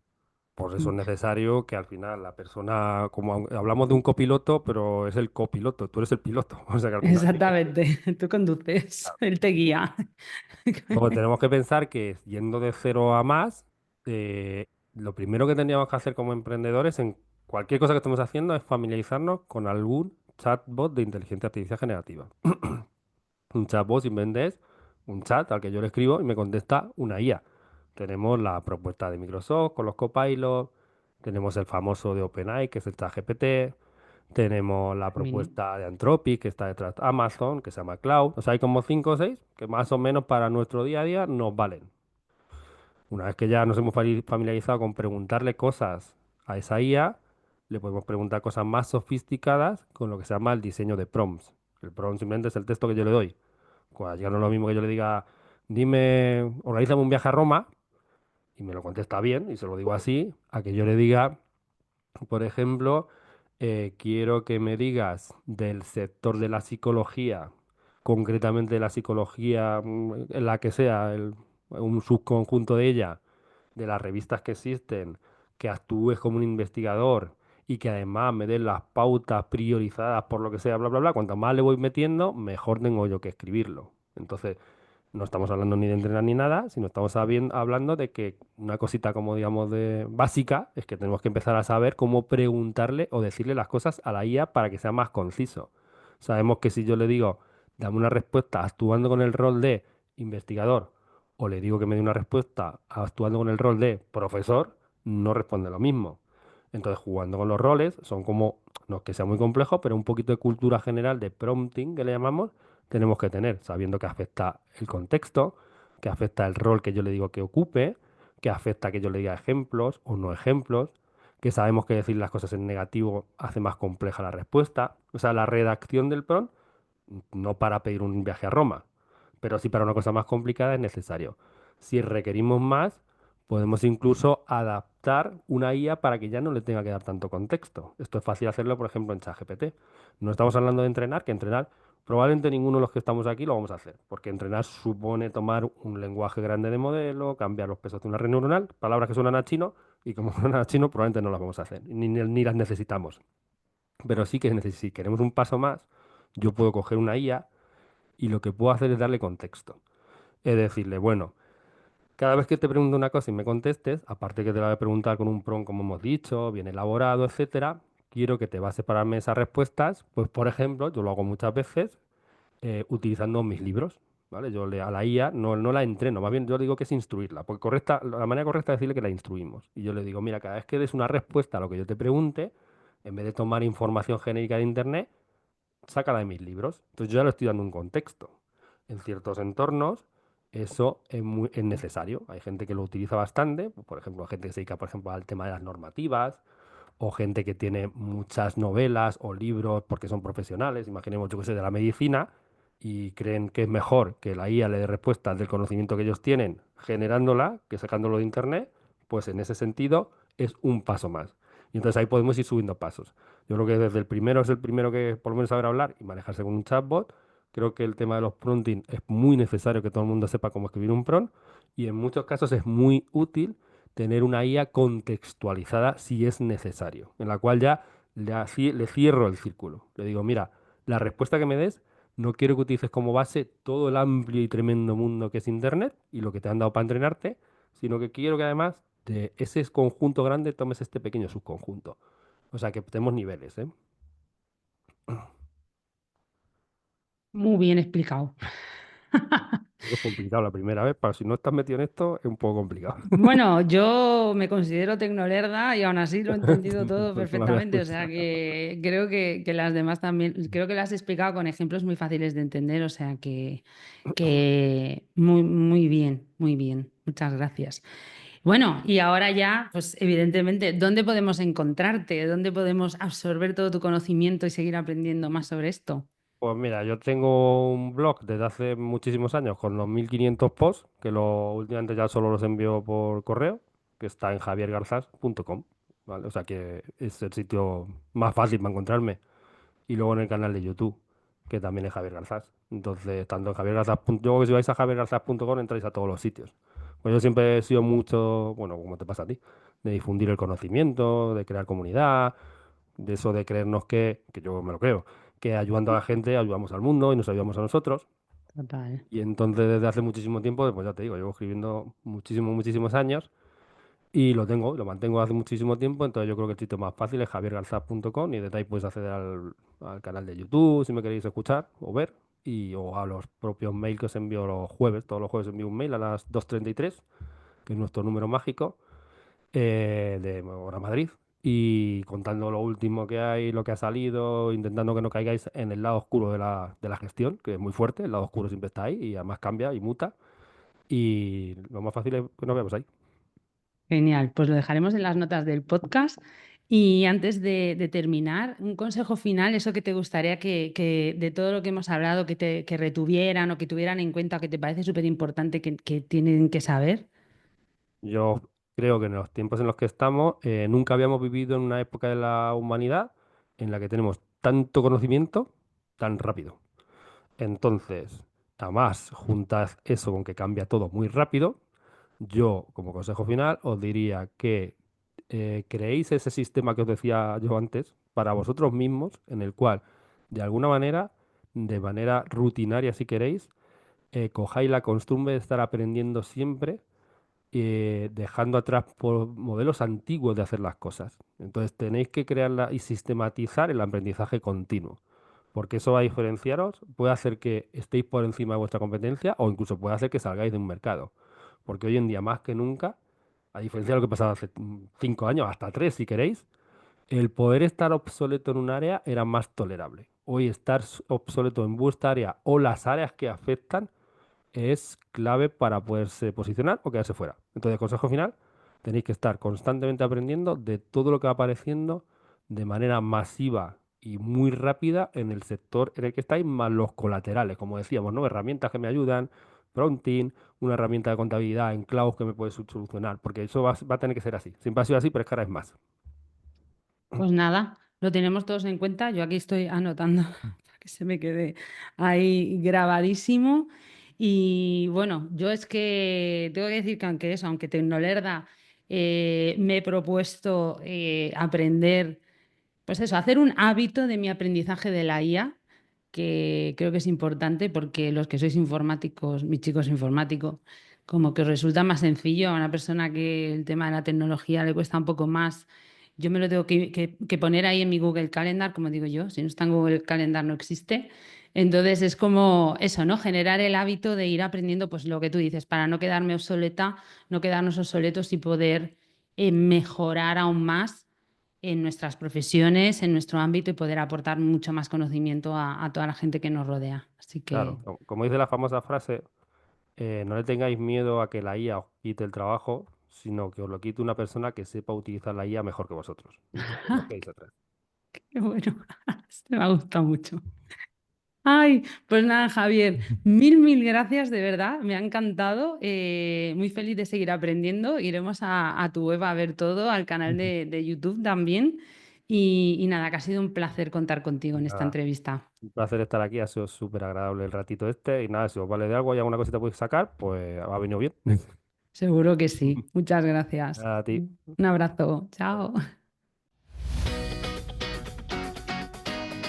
Por eso es necesario que al final la persona, como hablamos de un copiloto, pero es el copiloto, tú eres el piloto. O sea que al final sí que... Exactamente, tú conduces, él te guía. Luego tenemos que pensar que yendo de cero a más, lo primero que tendríamos que hacer como emprendedores en cualquier cosa que estemos haciendo es familiarizarnos con algún chatbot de inteligencia artificial generativa. Un chatbot simplemente es un chat al que yo le escribo y me contesta una IA. Tenemos la propuesta de Microsoft con los Copilot, tenemos el famoso de OpenAI, que es el ChatGPT, tenemos la Mini. propuesta de Anthropic, que está detrás de Amazon, que se llama Cloud. O sea, hay como 5 o 6 que más o menos para nuestro día a día nos valen. Una vez que ya nos hemos familiarizado con preguntarle cosas a esa IA, le podemos preguntar cosas más sofisticadas con lo que se llama el diseño de prompts. El prompt simplemente es el texto que yo le doy. Pues ya no es lo mismo que yo le diga, dime, organízame un viaje a Roma, y me lo contesta bien, y se lo digo así, a que yo le diga, por ejemplo, quiero que me digas del sector de la psicología, concretamente de la psicología, en la que sea, un subconjunto de ella, de las revistas que existen, que actúes como un investigador y que además me des las pautas priorizadas por lo que sea, bla, bla, bla. Cuanto más le voy metiendo, mejor tengo yo que escribirlo. Entonces, no estamos hablando ni de entrenar ni nada, sino estamos hablando de que una cosita como digamos de básica es que tenemos que empezar a saber cómo preguntarle o decirle las cosas a la IA para que sea más conciso. Sabemos que si yo le digo, dame una respuesta actuando con el rol de investigador, o le digo que me dé una respuesta actuando con el rol de profesor, no responde lo mismo. Entonces, jugando con los roles, son como, no es que sea muy complejo, pero un poquito de cultura general de prompting, que le llamamos, tenemos que tener, sabiendo que afecta el contexto, que afecta el rol que yo le digo que ocupe, que afecta que yo le diga ejemplos o no ejemplos, que sabemos que decir las cosas en negativo hace más compleja la respuesta. O sea, la redacción del prompt, no para pedir un viaje a Roma, pero sí para una cosa más complicada es necesario. Si requerimos más, podemos incluso adaptar una IA para que ya no le tenga que dar tanto contexto. Esto es fácil hacerlo, por ejemplo, en ChatGPT. No estamos hablando de entrenar, que entrenar probablemente ninguno de los que estamos aquí lo vamos a hacer, porque entrenar supone tomar un lenguaje grande de modelo, cambiar los pesos de una red neuronal, palabras que suenan a chino, y como suenan a chino, probablemente no las vamos a hacer, ni las necesitamos. Pero sí que si queremos un paso más, yo puedo coger una IA y lo que puedo hacer es darle contexto. Es decirle, bueno, cada vez que te pregunto una cosa y me contestes, aparte que te la voy a preguntar con un prompt, como hemos dicho, bien elaborado, etcétera, quiero que te vas a separarme esas respuestas. Pues, por ejemplo, yo lo hago muchas veces utilizando mis libros, ¿vale? A la IA no la entreno, más bien yo digo que es instruirla, porque la manera correcta es decirle que la instruimos. Y yo le digo, mira, cada vez que des una respuesta a lo que yo te pregunte, en vez de tomar información genérica de Internet, sácala de mis libros. Entonces yo ya le estoy dando un contexto. En ciertos entornos eso es necesario. Hay gente que lo utiliza bastante, por ejemplo, gente que se dedica, por ejemplo, al tema de las normativas, o gente que tiene muchas novelas o libros porque son profesionales, imaginemos yo que sé, de la medicina, y creen que es mejor que la IA le dé respuestas del conocimiento que ellos tienen generándola que sacándolo de internet, pues en ese sentido es un paso más. Y entonces ahí podemos ir subiendo pasos. Yo creo que desde el primero es el primero que por lo menos saber hablar y manejarse con un chatbot. Creo que el tema de los prompting es muy necesario que todo el mundo sepa cómo escribir un prompt y en muchos casos es muy útil tener una IA contextualizada si es necesario, en la cual ya le cierro el círculo. Le digo, mira, la respuesta que me des, no quiero que utilices como base todo el amplio y tremendo mundo que es Internet y lo que te han dado para entrenarte, sino que quiero que además de ese conjunto grande tomes este pequeño subconjunto. O sea, que tenemos niveles, ¿eh? Muy bien explicado. Es complicado la primera vez, pero si no estás metido en esto, es un poco complicado. Bueno, yo me considero tecnolerda y aún así lo he entendido todo Pues no me había perfectamente. O sea escuchado. que creo que las demás también, creo que las he explicado con ejemplos muy fáciles de entender. O sea que muy, muy bien, muy bien. Muchas gracias. Bueno, y ahora ya, pues evidentemente, ¿dónde podemos encontrarte? ¿Dónde podemos absorber todo tu conocimiento y seguir aprendiendo más sobre esto? Pues mira, yo tengo un blog desde hace muchísimos años con los 1500 posts, que últimamente ya solo los envío por correo, que está en javiergarzas.com, ¿vale? O sea que es el sitio más fácil para encontrarme. Y luego en el canal de YouTube, que también es Javier Garzás. Entonces, tanto en javiergarzas.com, yo creo que si vais a javiergarzas.com entráis a todos los sitios. Pues yo siempre he sido mucho, bueno, como te pasa a ti, de difundir el conocimiento, de crear comunidad, de eso de creernos que yo me lo creo, que ayudando a la gente ayudamos al mundo y nos ayudamos a nosotros. Total. Y entonces desde hace muchísimo tiempo, pues ya te digo, llevo escribiendo muchísimos años y lo mantengo hace muchísimo tiempo, entonces yo creo que el sitio más fácil es javiergarzaz.com y desde ahí puedes acceder al canal de YouTube si me queréis escuchar o ver, o a los propios mails que os envío los jueves. Todos los jueves envío un mail a las 2:33, que es nuestro número mágico, de Hora Madrid, y contando lo último que hay, lo que ha salido, intentando que no caigáis en el lado oscuro de la gestión, que es muy fuerte. El lado oscuro siempre está ahí y además cambia y muta. Y lo más fácil es que nos veamos ahí. Genial, pues lo dejaremos en las notas del podcast. Y antes de terminar, un consejo final, eso que te gustaría que de todo lo que hemos hablado, que retuvieran o que tuvieran en cuenta, que te parece súper importante que tienen que saber. Yo creo que en los tiempos en los que estamos, nunca habíamos vivido en una época de la humanidad en la que tenemos tanto conocimiento tan rápido. Entonces, además, juntas eso con que cambia todo muy rápido, yo, como consejo final, os diría que creéis ese sistema que os decía yo antes para vosotros mismos, en el cual, de alguna manera, de manera rutinaria si queréis, cojáis la costumbre de estar aprendiendo siempre, dejando atrás por modelos antiguos de hacer las cosas. Entonces tenéis que crearla y sistematizar el aprendizaje continuo, porque eso va a diferenciaros, puede hacer que estéis por encima de vuestra competencia o incluso puede hacer que salgáis de un mercado. Porque hoy en día, más que nunca, a diferencia de lo que pasaba hace 5 años, hasta 3 si queréis, el poder estar obsoleto en un área era más tolerable. Hoy estar obsoleto en vuestra área o las áreas que afectan es clave para poderse posicionar o quedarse fuera. Entonces, consejo final, tenéis que estar constantemente aprendiendo de todo lo que va apareciendo de manera masiva y muy rápida en el sector en el que estáis, más los colaterales, como decíamos, ¿no? Herramientas que me ayudan, Prompting, una herramienta de contabilidad en cloud que me puede solucionar, porque eso va a tener que ser así. Siempre ha sido así, pero es que ahora es más. Pues nada, lo tenemos todos en cuenta. Yo aquí estoy anotando para que se me quede ahí grabadísimo. Y bueno, yo es que tengo que decir que aunque eso, aunque Tecnolerda, me he propuesto aprender. Pues eso, hacer un hábito de mi aprendizaje de la IA, que creo que es importante porque los que sois informáticos, mi chico es informático, como que os resulta más sencillo a una persona que el tema de la tecnología le cuesta un poco más. Yo me lo tengo que poner ahí en mi Google Calendar, como digo yo, si no está en Google Calendar no existe. Entonces es como eso, ¿no? Generar el hábito de ir aprendiendo, pues lo que tú dices, para no quedarme obsoleta, no quedarnos obsoletos y poder mejorar aún más en nuestras profesiones, en nuestro ámbito y poder aportar mucho más conocimiento a toda la gente que nos rodea. Así que Claro, como dice la famosa frase, no le tengáis miedo a que la IA os quite el trabajo, sino que os lo quite una persona que sepa utilizar la IA mejor que vosotros. Entonces, no os quedéis atrás. qué bueno, este me ha gustado mucho. Ay, pues nada, Javier, mil gracias, de verdad, me ha encantado, muy feliz de seguir aprendiendo. Iremos a tu web a ver todo, al canal Ujú. de YouTube también. Y nada, que ha sido un placer contar contigo en esta Nada, entrevista. un placer estar aquí, ha sido súper agradable el ratito este. Y nada, si os vale de algo y alguna cosita podéis sacar, pues ha venido bien. Seguro que sí. Muchas gracias. A ti. Un abrazo. Chao.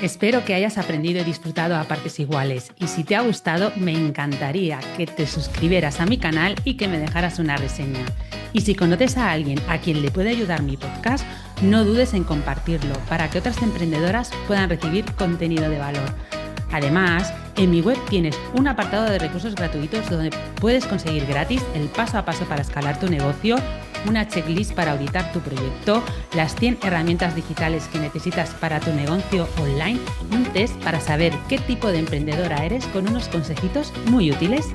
Espero que hayas aprendido y disfrutado a partes iguales, y si te ha gustado me encantaría que te suscribieras a mi canal y que me dejaras una reseña. Y si conoces a alguien a quien le puede ayudar mi podcast, no dudes en compartirlo para que otras emprendedoras puedan recibir contenido de valor. Además, en mi web tienes un apartado de recursos gratuitos donde puedes conseguir gratis el paso a paso para escalar tu negocio, una checklist para auditar tu proyecto, las 100 herramientas digitales que necesitas para tu negocio online y un test para saber qué tipo de emprendedora eres con unos consejitos muy útiles.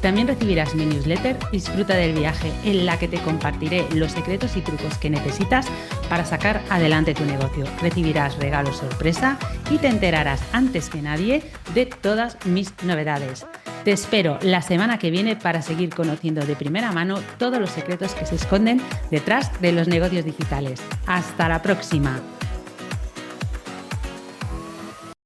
También recibirás mi newsletter Disfruta del viaje, en la que te compartiré los secretos y trucos que necesitas para sacar adelante tu negocio. Recibirás regalos sorpresa y te enterarás antes que nadie de todas mis novedades. Te espero la semana que viene para seguir conociendo de primera mano todos los secretos que se esconden detrás de los negocios digitales. ¡Hasta la próxima!